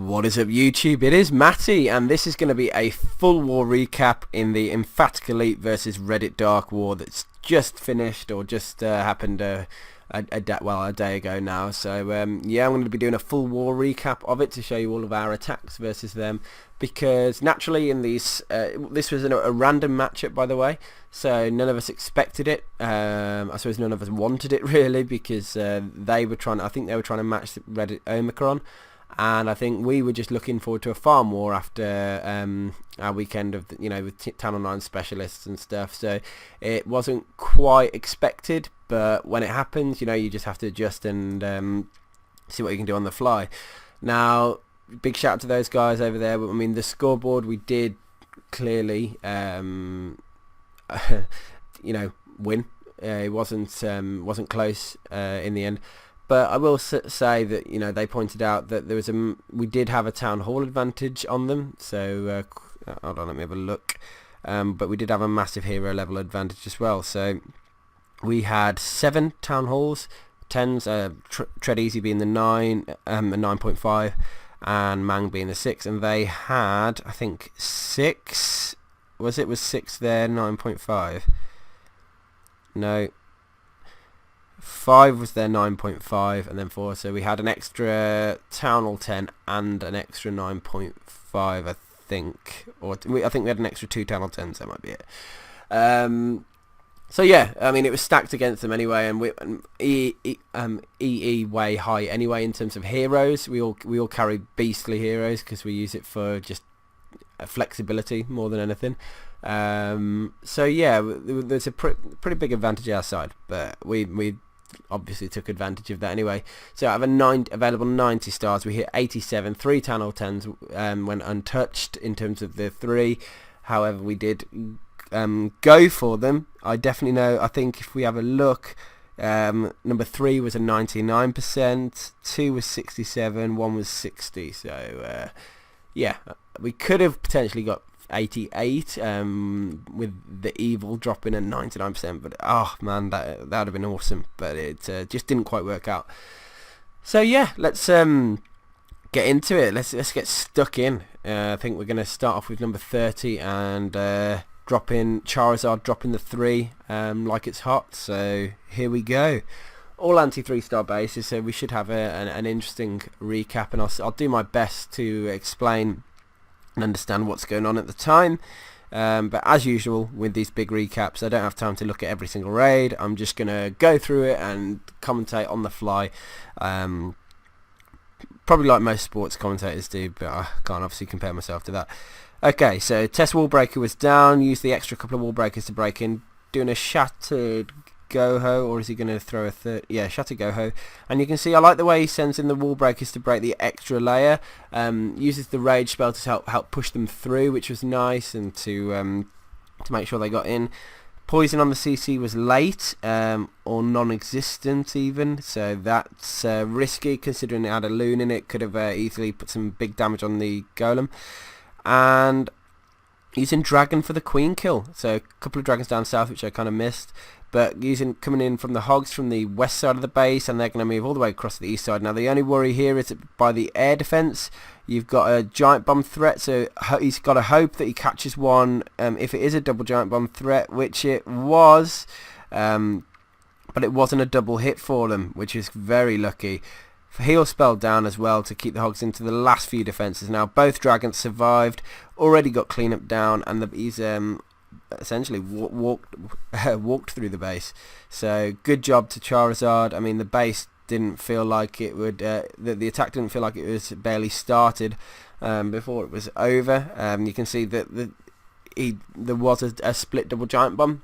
What is up, YouTube? It is Matty, and this is going to be a full war recap in the Emphatic Elite versus Reddit Dark War that's just finished, or just happened a day ago now. So yeah, I'm going to be doing a full war recap of it to show you all of our attacks versus them, because naturally in these, this was a random matchup, by the way, so none of us expected it. I suppose none of us wanted it really, because they were trying. I think they were trying to match Reddit Omicron. And I think we were just looking forward to a farm war after our weekend of, with Channel 9 specialists and stuff. So it wasn't quite expected, but when it happens, you just have to adjust and see what you can do on the fly. Now, big shout out to those guys over there. I mean, the scoreboard, we did clearly, win. It wasn't close in the end. But I will say that they pointed out that we did have a town hall advantage on them. So hold on, let me have a look. But we did have a massive hero level advantage as well. So we had 7 town halls, 10s, Tread Easy being the 9, the 9.5, and Mang being the 6, and they had, I think, 6. Was 6 there? 9.5. No. 5 was their 9.5, and then 4, so we had an extra Town Hall 10 and an extra 9.5, I think, or I think we had an extra 2 Town Hall 10s. That might be it. So yeah, I mean, it was stacked against them anyway, and EE way high anyway in terms of heroes. We all carry beastly heroes because we use it for just flexibility more than anything. So yeah, there's a pretty big advantage our side, but we obviously took advantage of that anyway. So out of available 90 stars, we hit 87. 3 Town Hall 10s went untouched in terms of the 3. However, we did go for them. I definitely know. I think if we have a look, number 3 was a 99%, 2 was 67, 1 was 60. So yeah, we could have potentially got 88 with the evil dropping at 99%, but oh man, that would have been awesome, but it just didn't quite work out. So yeah, let's get into it. Let's get stuck in. I think we're going to start off with number 30 and dropping the 3 like it's hot. So here we go. All anti 3-star bases, so we should have an interesting recap, and I'll do my best to explain and understand what's going on at the time, but as usual with these big recaps, I don't have time to look at every single raid. I'm just gonna go through it and commentate on the fly, probably like most sports commentators do, but I can't obviously compare myself to that. Okay, so test wall breaker was down, used the extra couple of wall breakers to break in, doing a shattered Goho, or is he going to throw a third? Yeah, Shattered Goho. And you can see I like the way he sends in the wall breakers to break the extra layer. Uses the rage spell to help push them through, which was nice, and to make sure they got in. Poison on the CC was late, or non-existent even, so that's risky considering it had a loon in it. Could have easily put some big damage on the golem. And using dragon for the queen kill, so a couple of dragons down south, which I kind of missed, but coming in from the hogs from the west side of the base, and they're going to move all the way across to the east side. Now the only worry here is that by the air defense, you've got a giant bomb threat, so he's got to hope that he catches one if it is a double giant bomb threat, which it was, but it wasn't a double hit for them, which is very lucky. Heal spell down as well to keep the hogs into the last few defenses. Now both dragons survived, already got cleanup down, and he's essentially walked through the base. So good job to Charizard. I mean, the base didn't feel like it would. The attack didn't feel like it was barely started before it was over. You can see that there was a split double giant bomb.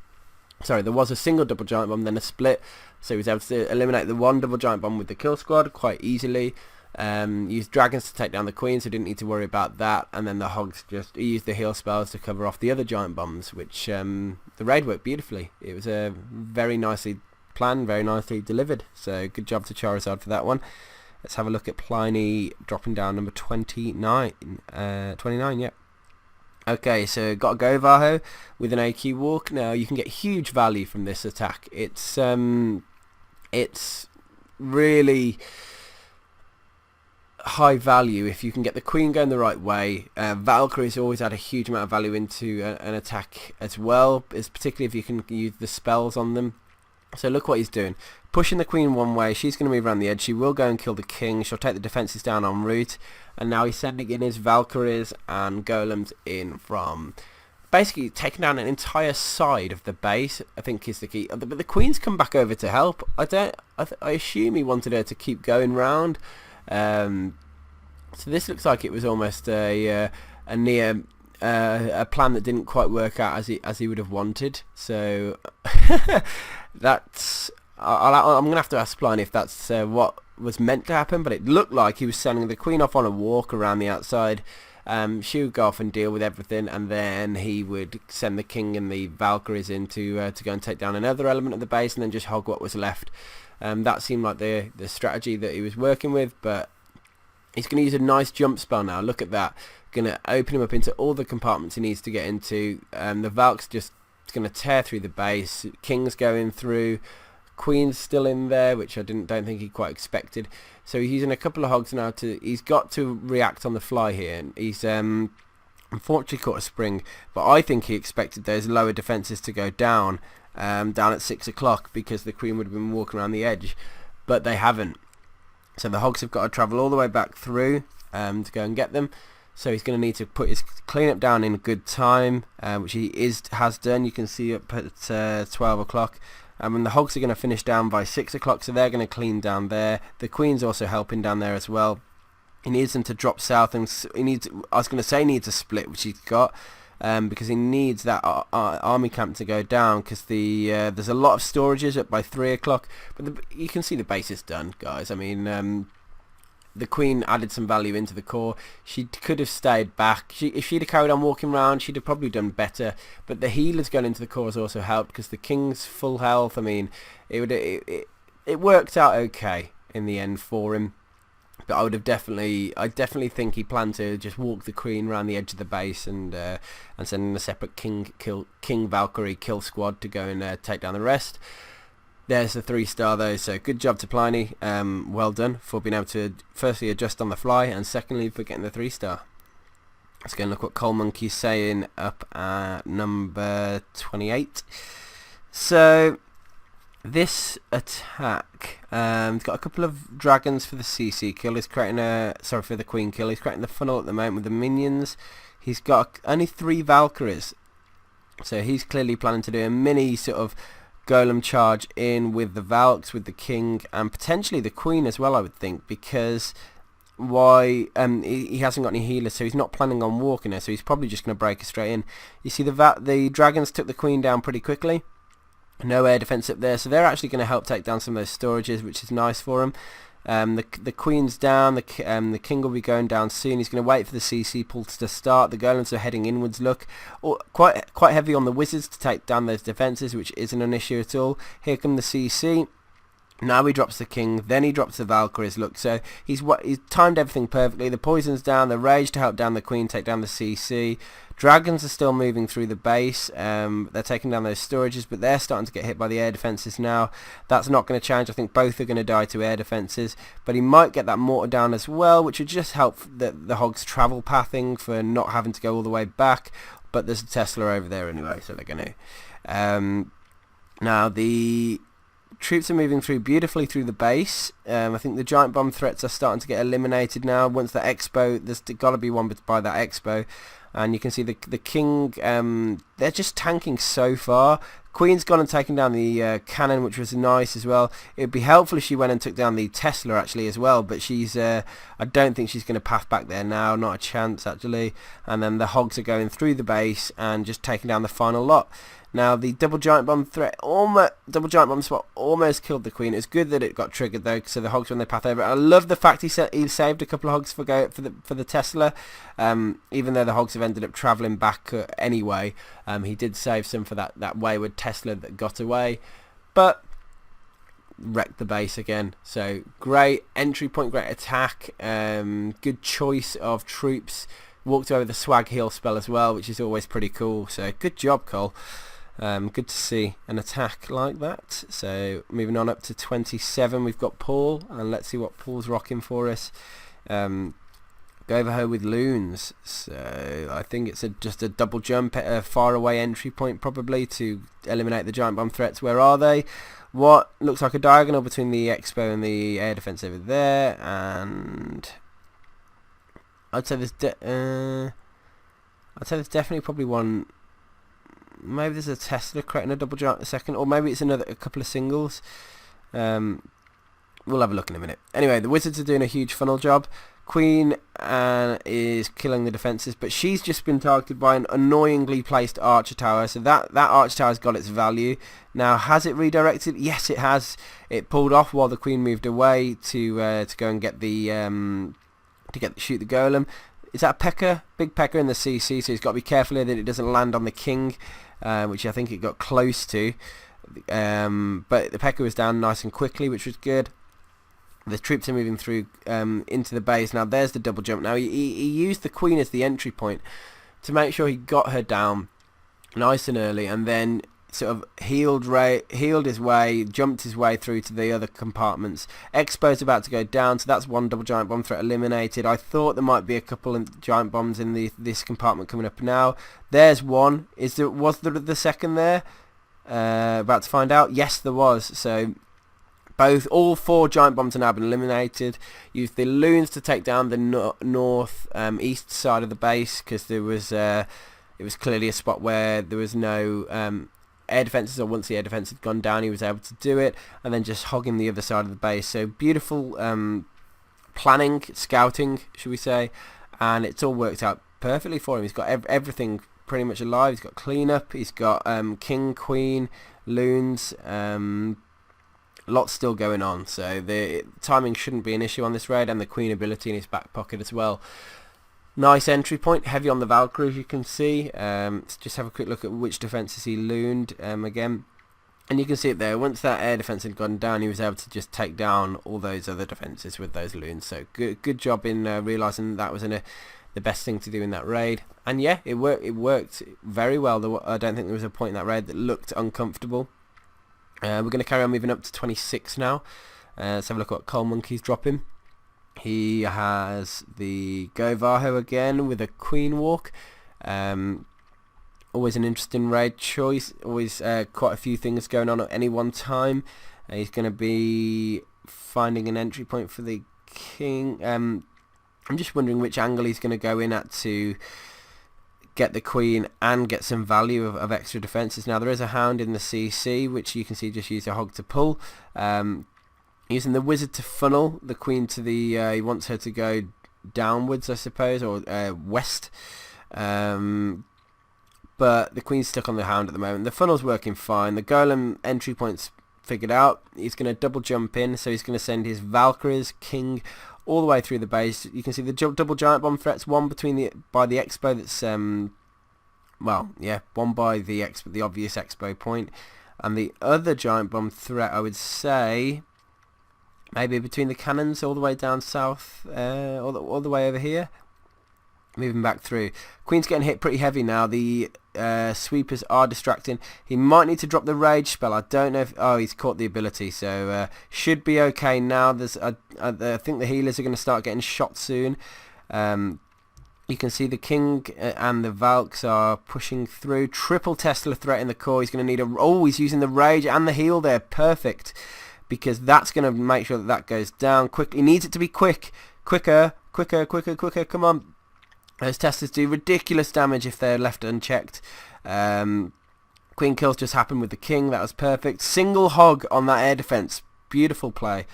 Sorry, there was a single double giant bomb, then a split, so he was able to eliminate the one double giant bomb with the kill squad quite easily. Used dragons to take down the queen, so didn't need to worry about that, and then the hogs he used the heal spells to cover off the other giant bombs, which the raid worked beautifully. It was very nicely planned, very nicely delivered, so good job to Charizard for that one. Let's have a look at Pliny dropping down number 29, yeah. Okay, so got a Go Vaho with an AQ walk. Now you can get huge value from this attack. It's really high value if you can get the queen going the right way. Valkyrie's always add a huge amount of value into an attack as well, particularly if you can use the spells on them. So look what he's doing. Pushing the queen one way, she's going to move around the edge, she will go and kill the king, she'll take the defences down en route, and now he's sending in his Valkyries and golems in from basically taking down an entire side of the base, I think is the key. But the queen's come back over to help. I assume he wanted her to keep going round. So this looks like it was almost a near a plan that didn't quite work out as he would have wanted. So that's I'm gonna have to ask Pliny if that's what was meant to happen. But it looked like he was sending the queen off on a walk around the outside. She would go off and deal with everything, and then he would send the king and the Valkyries in to go and take down another element of the base, and then just hog what was left. That seemed like the strategy that he was working with, but he's going to use a nice jump spell now. Look at that. Going to open him up into all the compartments he needs to get into. The Valk's just going to tear through the base. King's going through. Queen's still in there, which I don't think he quite expected. So he's using a couple of hogs now. He's got to react on the fly here. And he's unfortunately caught a spring, but I think he expected those lower defences to go down at 6 o'clock because the queen would have been walking around the edge, but they haven't. So the hogs have got to travel all the way back through to go and get them. So he's going to need to put his cleanup down in good time, which he has done. You can see up at 12 o'clolock. And the hogs are going to finish down by 6 o'clock, so they're going to clean down there. The queen's also helping down there as well. He needs them to drop south, and he needs a split, which he's got, because he needs that army camp to go down, because there's a lot of storages up by 3 o'clock. But you can see the base is done, guys. I mean, the queen added some value into the core. She could have stayed back. If she'd have carried on walking around, she'd have probably done better. But the healers going into the core has also helped, because the king's full health. I mean, it worked out okay in the end for him. But I definitely think he planned to just walk the queen around the edge of the base and send in a separate king Valkyrie kill squad to go and take down the rest. There's the 3-star though, so good job to Pliny. Well done for being able to firstly adjust on the fly, and secondly for getting the 3-star. Let's go and look what Coal Monkey's saying up at number 28. So this attack, he's got a couple of dragons for the CC kill. He's creating for the queen kill. He's creating the funnel at the moment with the minions. He's got only 3 Valkyries, so he's clearly planning to do a mini sort of golem charge in with the Valks, with the king, and potentially the queen as well, I would think, because he hasn't got any healers, so he's not planning on walking her, so he's probably just going to break her straight in. You see the dragons took the queen down pretty quickly. No air defense up there, so they're actually going to help take down some of those storages, which is nice for him. The queen's down, the king will be going down soon. He's going to wait for the CC pull to start. The golems are heading inwards. Look, quite heavy on the wizards to take down those defences, which isn't an issue at all. Here come the CC. Now he drops the king, then he drops the Valkyries. Look, so he's timed everything perfectly. The poison's down, the rage to help down the queen, take down the CC. Dragons are still moving through the base. They're taking down those storages, but they're starting to get hit by the air defences now. That's not going to change. I think both are going to die to air defences, but he might get that mortar down as well, which would just help the hogs travel pathing for not having to go all the way back. But there's a Tesla over there anyway, so they're going to. Now the troops are moving through beautifully through the base. I think the giant bomb threats are starting to get eliminated now. Once the expo, there's got to be one by that expo. And you can see the king, they're just tanking so far. Queen's gone and taken down the cannon, which was nice as well. It would be helpful if she went and took down the Tesla actually as well, but I don't think she's going to path back there now, not a chance actually. And then the hogs are going through the base and just taking down the final lot. Now the double giant bomb spot almost killed the queen. It's good that it got triggered though, so the hogs when they path over. I love the fact he saved a couple of hogs for the Tesla, even though the hogs have ended up travelling back anyway. He did save some for that wayward Tesla that got away, but wrecked the base again. So great entry point, great attack, good choice of troops. Walked over the swag heal spell as well, which is always pretty cool. So good job, Cole. Good to see an attack like that. So moving on up to 27, we've got Paul, and let's see what Paul's rocking for us. Go over her with loons, so I think it's just a double jump at a far away entry point probably to eliminate the giant bomb threats. Where are they? What looks like a diagonal between the expo and the air defense over there, and I'd say there's definitely probably one. Maybe there's a Tesla creating a double giant in a second, or maybe it's a couple of singles. We'll have a look in a minute. Anyway, the wizards are doing a huge funnel job. Queen is killing the defences, but she's just been targeted by an annoyingly placed archer tower, so that archer tower's got its value. Now, has it redirected? Yes, it has. It pulled off while the queen moved away to go and get the shoot the golem. Is that a P.E.K.K.A? Big P.E.K.K.A in the CC, so he's got to be careful here that it doesn't land on the king, which I think it got close to. But the P.E.K.K.A was down nice and quickly, which was good. The troops are moving through into the base. Now there's the double jump. Now he used the queen as the entry point to make sure he got her down nice and early, and then sort of healed his way, jumped his way through to the other compartments. Expo's about to go down, so that's one double giant bomb threat eliminated. I thought there might be a couple of giant bombs in this compartment coming up now. There's one. Was there the second there? About to find out. Yes, there was. So all 4 giant bombs have now been eliminated. Use the loons to take down the north east side of the base, because it was clearly a spot where there was no air defences, or once the air defence had gone down he was able to do it, and then just hogging the other side of the base. So beautiful planning, scouting should we say, and it's all worked out perfectly for him. He's got everything pretty much alive. He's got cleanup, he's got king, queen, loons, lots still going on, so the timing shouldn't be an issue on this raid, and the queen ability in his back pocket as well. Nice entry point, heavy on the Valkyrie as you can see. Let's just have a quick look at which defences he looned again, and you can see it there. Once that air defence had gone down, he was able to just take down all those other defences with those loons. So good job in realising that was the best thing to do in that raid, and yeah, it worked very well. I don't think there was a point in that raid that looked uncomfortable. We're going to carry on moving up to 26 now. Let's have a look at what Coal Monkey's dropping. He has the Govarho again with a Queen Walk. Always an interesting raid choice. Always quite a few things going on at any one time. He's going to be finding an entry point for the king. I'm just wondering which angle he's going to go in at to get the queen and get some value of extra defences. Now there is a hound in the CC, which you can see just use a hog to pull. Using the wizard to funnel the queen to the he wants her to go downwards, I suppose, or west, but the queen's stuck on the hound at the moment. The funnel's working fine. The golem entry point's figured out. He's going to double jump in, so he's going to send his Valkyries, king, all the way through the base. You can see the double giant bomb threats, one by the expo that's one by the obvious expo point, and the other giant bomb threat, I would say, maybe between the cannons all the way down south, all the way over here, moving back through. Queen's getting hit pretty heavy now. The sweepers are distracting. He might need to drop the rage spell. I don't know if... Oh, he's caught the ability, so should be okay now. I think the healers are going to start getting shot soon. You can see the king and the Valks are pushing through. Triple Tesla threat in the core. He's going to need a... Oh, he's using the rage and the heal there. Perfect. Because that's going to make sure that goes down quickly. He needs it to be quick. Quicker. Come on. Those Teslas do ridiculous damage if they're left unchecked. Queen kills just happened with the king. That was perfect. Single hog on that air defense. Beautiful play.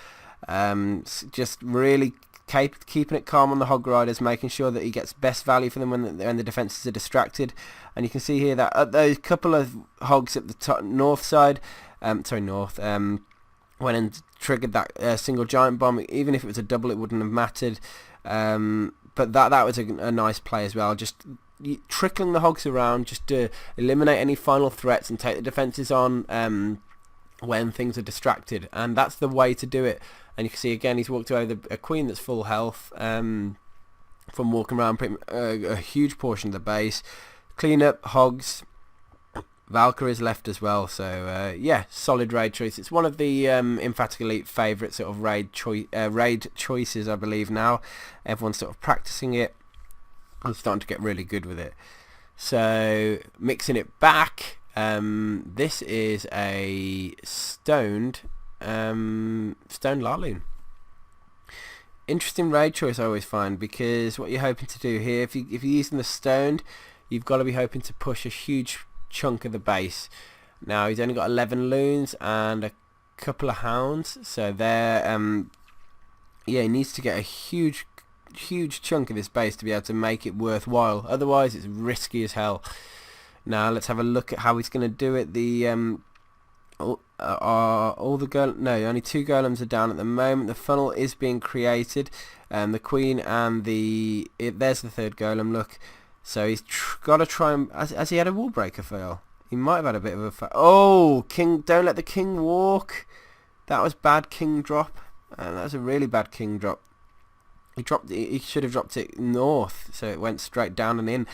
Just really keeping it calm on the hog riders, making sure that he gets best value for them when the defenses are distracted. And you can see here that those couple of hogs at the north side, went and triggered that single giant bomb. Even if it was a double, it wouldn't have mattered. But that was a nice play as well. Just trickling the hogs around just to eliminate any final threats and take the defences on when things are distracted. And that's the way to do it. And you can see again he's walked away with a queen that's full health from walking around a huge portion of the base. Clean up, hogs, Valkyrie's left as well, so yeah, solid raid choice. It's one of the Emphatic Elite favourite sort of raid choices, I believe now. Everyone's sort of practicing it. I'm starting to get really good with it. So mixing it back, this is a stoned Laloon. Interesting raid choice, I always find, because what you're hoping to do here, if you're using the stoned, you've got to be hoping to push a huge chunk of the base. Now he's only got 11 loons and a couple of hounds, so there yeah, he needs to get a huge chunk of this base to be able to make it worthwhile. Otherwise it's risky as hell. Now let's have a look at how he's going to do it. The only 2 golems are down at the moment. The funnel is being created, the queen and there's the 3rd golem. Look, so he's got to try and... Has he had a wall breaker fail? He might have had a bit of a... Oh, king! Don't let the king walk. That was bad king drop. That was a really bad king drop. He should have dropped it north, so it went straight down and in.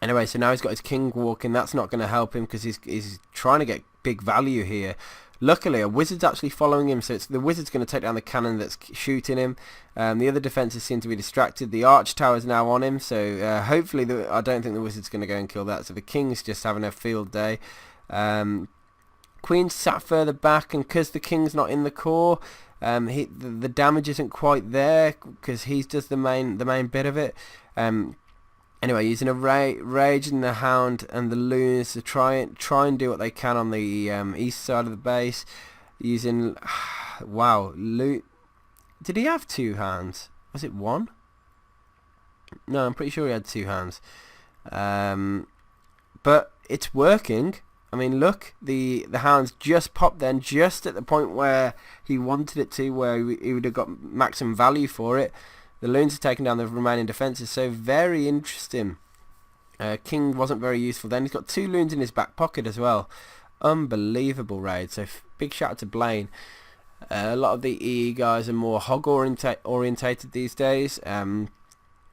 Anyway, so now he's got his king walking. That's not going to help him because he's trying to get big value here. Luckily, a wizard's actually following him, so the wizard's going to take down the cannon that's shooting him. The other defences seem to be distracted. The arch tower's now on him, so hopefully I don't think the wizard's going to go and kill that. So the king's just having a field day. Queen's sat further back, and because the king's not in the core, the damage isn't quite there because he does the main bit of it. Anyway, using a rage and the hound and the loons to try and do what they can on the east side of the base. Using wow, did he have 2 hands? Was it 1? No, I'm pretty sure he had 2 hands. But it's working. I mean, look, the hounds just popped then, just at the point where he wanted it to, where he would have got maximum value for it. The loons are taking down the remaining defences, so very interesting. King wasn't very useful then. He's got 2 loons in his back pocket as well. Unbelievable raid. So big shout out to Pliny. A lot of the EE guys are more hog orientated these days.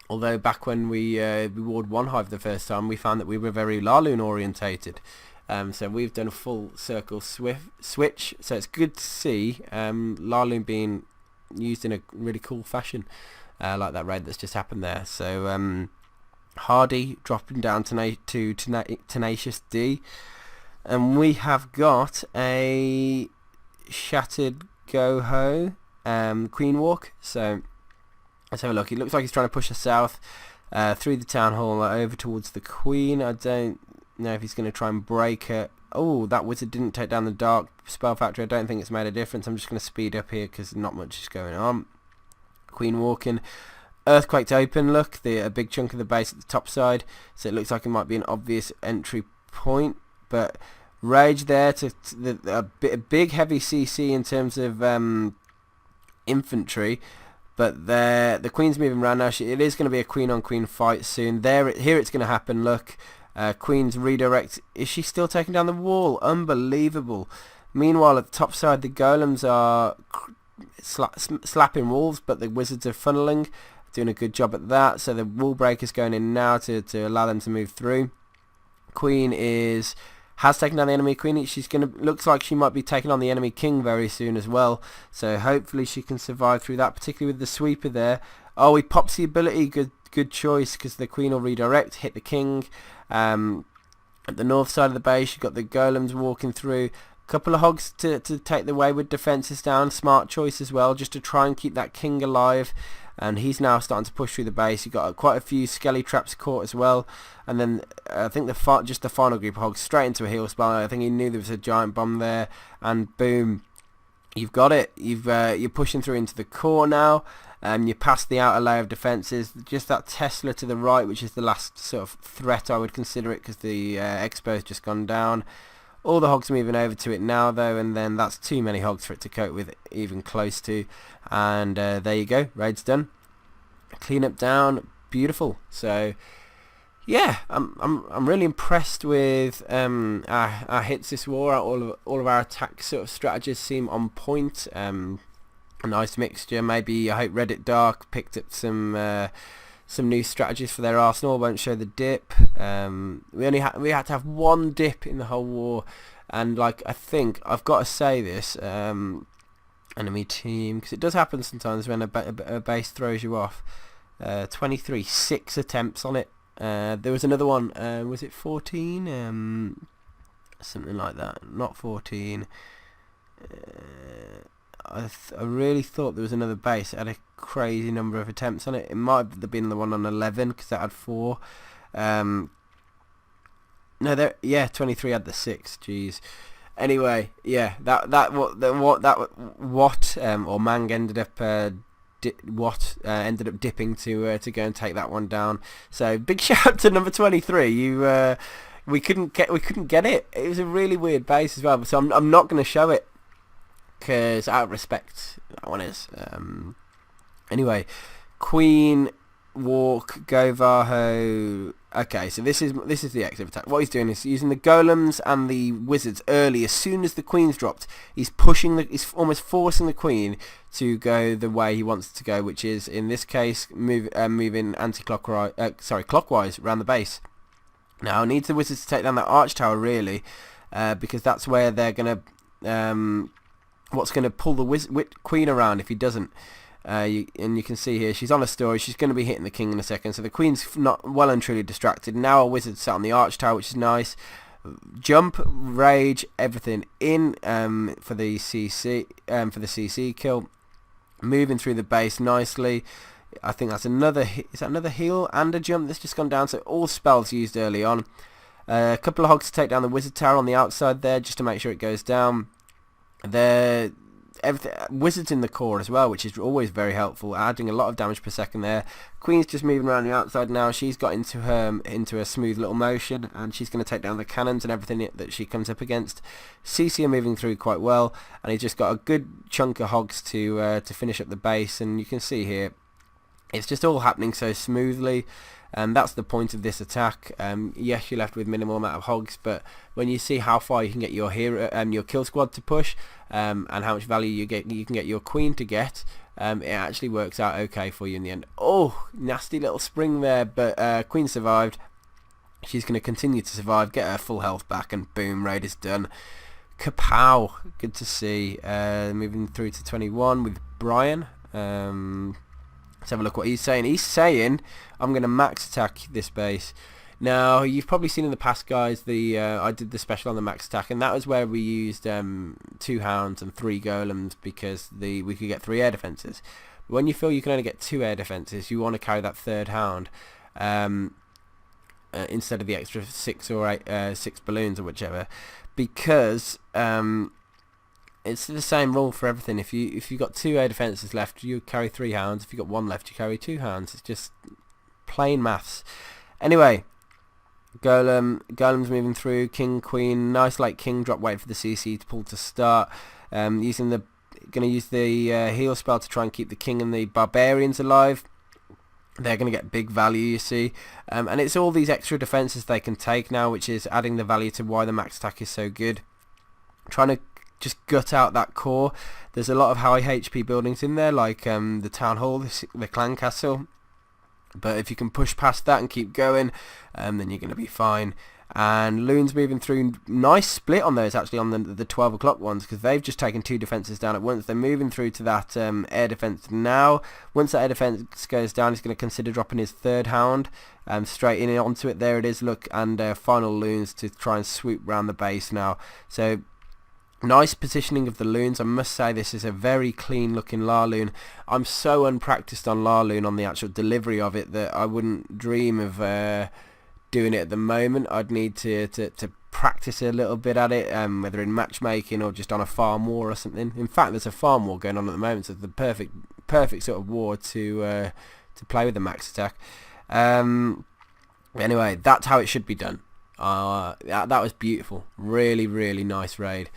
Although back when we ward 1 hive the first time, we found that we were very Laloon orientated. So we've done a full circle switch. So it's good to see Laloon being used in a really cool fashion. Like that raid that's just happened there. So Hardy dropping down to Tenacious D, and we have got a Shattered Goho Queen Walk. So let's have a look. It looks like he's trying to push us south through the town hall over towards the Queen. I don't know if he's going to try and break her. Oh, that wizard didn't take down the Dark Spell Factory. I don't think it's made a difference. I'm just going to speed up here because not much is going on. Queen walking. Earthquake's open, look. A big chunk of the base at the top side. So it looks like it might be an obvious entry point. But Rage there to a big heavy CC in terms of infantry. But the Queen's moving around now. It is going to be a Queen on Queen fight soon. Here it's going to happen, look. Queen's redirect. Is she still taking down the wall? Unbelievable. Meanwhile, at the top side, the golems are slapping walls, but the wizards are funneling, doing a good job at that. So the wall breaker's going in now to allow them to move through. Queen has taken down the enemy queen. Looks like she might be taking on the enemy king very soon as well. So hopefully she can survive through that, particularly with the sweeper there. Oh, he pops the ability. Good choice, because the queen will redirect, hit the king. At the north side of the base, you've got the golems walking through. Couple of hogs to take the wayward defences down. Smart choice as well, just to try and keep that king alive. And he's now starting to push through the base. You've got quite a few skelly traps caught as well. And then I think just the final group of hogs straight into a heal spell. I think he knew there was a giant bomb there. And boom, you've got it. You're pushing through into the core now. You're past the outer layer of defences. Just that Tesla to the right, which is the last sort of threat, I would consider it, because the Expo's just gone down. All the hogs are moving over to it now, though, and then that's too many hogs for it to cope with, even close to. And there you go, raid's done. Clean up down, beautiful. So yeah, I'm really impressed with our hits this war. All of our attack sort of strategies seem on point. A nice mixture. Maybe I hope Reddit Dark picked up some some new strategies for their arsenal. I won't show the dip. We had to have one dip in the whole war, and like I think I've got to say this, enemy team, because it does happen sometimes when a base throws you off. 23, 6 attempts on it. There was another one. Was it 14? Something like that. Not 14. I really thought there was another base that had a crazy number of attempts on it. It might have been the one on 11 because that had 4. No, 23 had the 6. Jeez. Anyway, yeah, or Mang ended up ended up dipping to go and take that one down. So big shout out to number 23. We couldn't get it. It was a really weird base as well. So I'm not going to show it because out of respect, that one is. Anyway, Queen, walk, go Varho. Okay, so this is the exit attack. What he's doing is using the golems and the wizards early. As soon as the queen's dropped, he's he's almost forcing the queen to go the way he wants it to go, which is in this case moving clockwise around the base. Now, needs the wizards to take down that arch tower really, because that's where they're gonna what's gonna pull the queen around if he doesn't. And you can see here she's on a story. She's going to be hitting the king in a second, so the queen's not well and truly distracted. Now a wizard sat on the arch tower, which is nice. Jump, rage, everything in for the CC kill. Moving through the base nicely. I think that's another heal and a jump that's just gone down. So all spells used early on. A couple of hogs to take down the wizard tower on the outside there, just to make sure it goes down. Wizards in the core as well, which is always very helpful, adding a lot of damage per second there. Queen's just moving around the outside now. She's got into a smooth little motion, and she's going to take down the cannons and everything that she comes up against. CC are moving through quite well, and he's just got a good chunk of hogs to finish up the base. And you can see here it's just all happening so smoothly. That's the point of this attack. Yes, you're left with minimal amount of hogs, but when you see how far you can get your hero, your kill squad to push, and how much value you can get your queen to get, it actually works out okay for you in the end. Oh, nasty little spring there, but queen survived. She's going to continue to survive, get her full health back, and boom, raid is done. Kapow! Good to see. Moving through to 21 with Brian. Let's have a look what he's saying. He's saying, I'm going to max attack this base. Now, you've probably seen in the past, guys, I did the special on the max attack, and that was where we used 2 hounds and 3 golems because we could get 3 air defences. But when you feel you can only get 2 air defences, you want to carry that 3rd hound instead of the extra 6 or 8, 6 balloons or whichever, because it's the same rule for everything. If you've got 2 air defences left, you carry 3 hounds. If you've got 1 left, you carry 2 hounds. It's just plain maths. Anyway, Golem's moving through. King, Queen, nice like king drop. Wait for the CC to pull to start. Going to use the heal spell to try and keep the king and the barbarians alive. They're going to get big value, you see, and it's all these extra defences they can take now, which is adding the value to why the max attack is so good. Trying to just gut out that core. There's a lot of high HP buildings in there, like the town hall, the clan castle, but if you can push past that and keep going, then you're going to be fine. And Loon's moving through. Nice split on those actually, on the 12 o'clock ones, because they've just taken 2 defences down at once. They're moving through to that air defence now. Once that air defence goes down, he's going to consider dropping his 3rd hound straight in onto it. There it is, look, and final Loons to try and swoop round the base now. So nice positioning of the Loons. I must say this is a very clean looking Laloon. I'm so unpracticed on Laloon, on the actual delivery of it, that I wouldn't dream of doing it at the moment. I'd need to practice a little bit at it, whether in matchmaking or just on a farm war or something. In fact, there's a farm war going on at the moment, so it's the perfect sort of war to play with the max attack. Anyway, that's how it should be done. That was beautiful. Really, really nice raid.